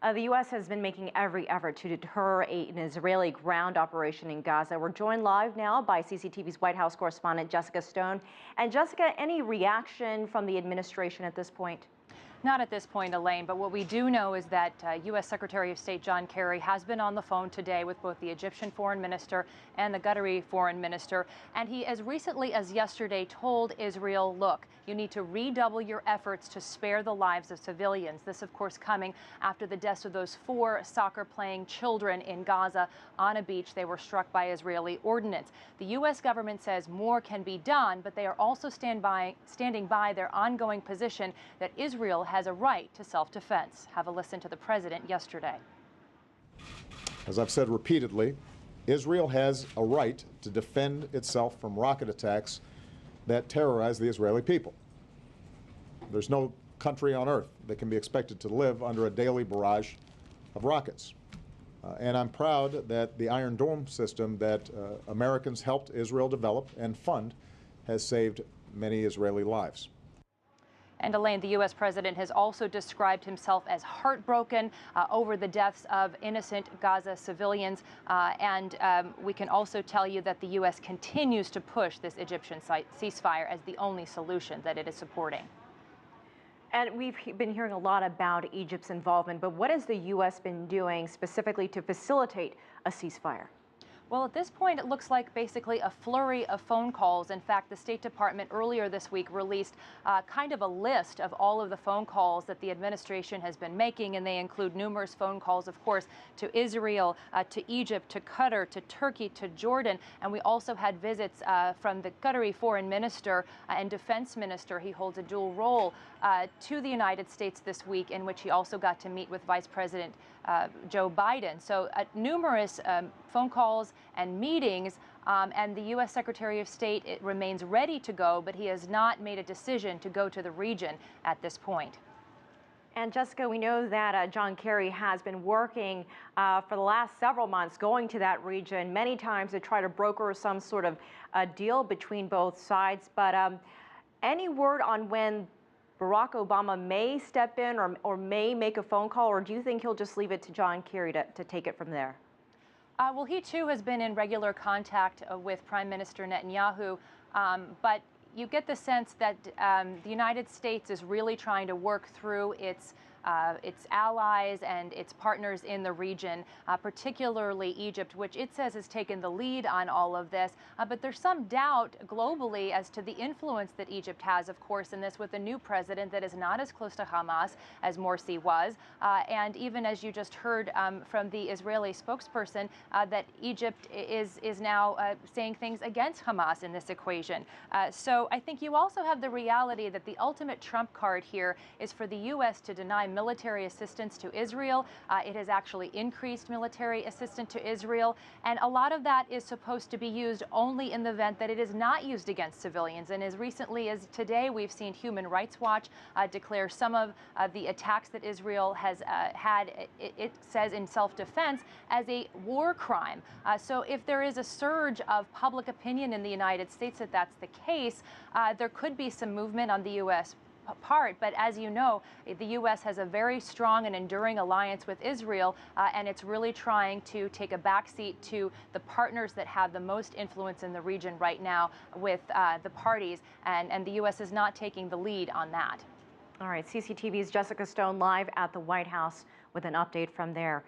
The U.S. has been making every effort to deter an Israeli ground operation in Gaza. We're joined live now by CCTV's White House correspondent Jessica Stone. And Jessica, any reaction from the administration at this point? Not at this point, Elaine, but what we do know is that U.S. Secretary of State John Kerry has been on the phone today with both the Egyptian foreign minister and the Qatari foreign minister. And he, as recently as yesterday, told Israel, look, you need to redouble your efforts to spare the lives of civilians. This, of course, coming after the deaths of those 4 soccer-playing children in Gaza on a beach. They were struck by Israeli ordnance. The U.S. government says more can be done, but they are also standing by their ongoing position that Israel has a right to self-defense. Have a listen to the president yesterday. As I've said repeatedly, Israel has a right to defend itself from rocket attacks that terrorize the Israeli people. There's no country on earth that can be expected to live under a daily barrage of rockets. And I'm proud that the Iron Dome system that Americans helped Israel develop and fund has saved many Israeli lives. And Elaine, the U.S. president has also described himself as heartbroken over the deaths of innocent Gaza civilians. We can also tell you that the U.S. continues to push this Egyptian ceasefire as the only solution that it is supporting. And we've been hearing a lot about Egypt's involvement, but what has the U.S. been doing specifically to facilitate a ceasefire? Well, at this point, it looks like basically a flurry of phone calls. In fact, the State Department earlier this week released kind of a list of all of the phone calls that the administration has been making, and they include numerous phone calls, of course, to Israel, to Egypt, to Qatar, to Turkey, to Jordan. And we also had visits from the Qatari foreign minister and defense minister. He holds a dual role to the United States this week, in which he also got to meet with Vice President Joe Biden. So numerous phone calls and meetings, and the U.S. Secretary of State remains ready to go, but he has not made a decision to go to the region at this point. And Jessica, we know that John Kerry has been working for the last several months going to that region many times to try to broker some sort of deal between both sides. But any word on when Barack Obama may step in or may make a phone call, or do you think he'll just leave it to John Kerry to take it from there? Well, he too has been in regular contact with Prime Minister Netanyahu, but you get the sense that the United States is really trying to work through its allies and its partners in the region, particularly Egypt, which it says has taken the lead on all of this. But there's some doubt globally as to the influence that Egypt has, of course, in this, with a new president that is not as close to Hamas as Morsi was. And even as you just heard from the Israeli spokesperson, that Egypt is now saying things against Hamas in this equation. So I think you also have the reality that the ultimate trump card here is for the U.S. to deny military assistance to Israel. It has actually increased military assistance to Israel, and a lot of that is supposed to be used only in the event that it is not used against civilians. And as recently as today, we've seen Human Rights Watch declare some of the attacks that Israel has had, it says in self-defense, as a war crime. So if there is a surge of public opinion in the United States that that's the case, there could be some movement on the U.S. part. But as you know, the U.S. has a very strong and enduring alliance with Israel, and it's really trying to take a backseat to the partners that have the most influence in the region right now with the parties, and the U.S. is not taking the lead on that. All right, CCTV's Jessica Stone live at the White House with an update from there.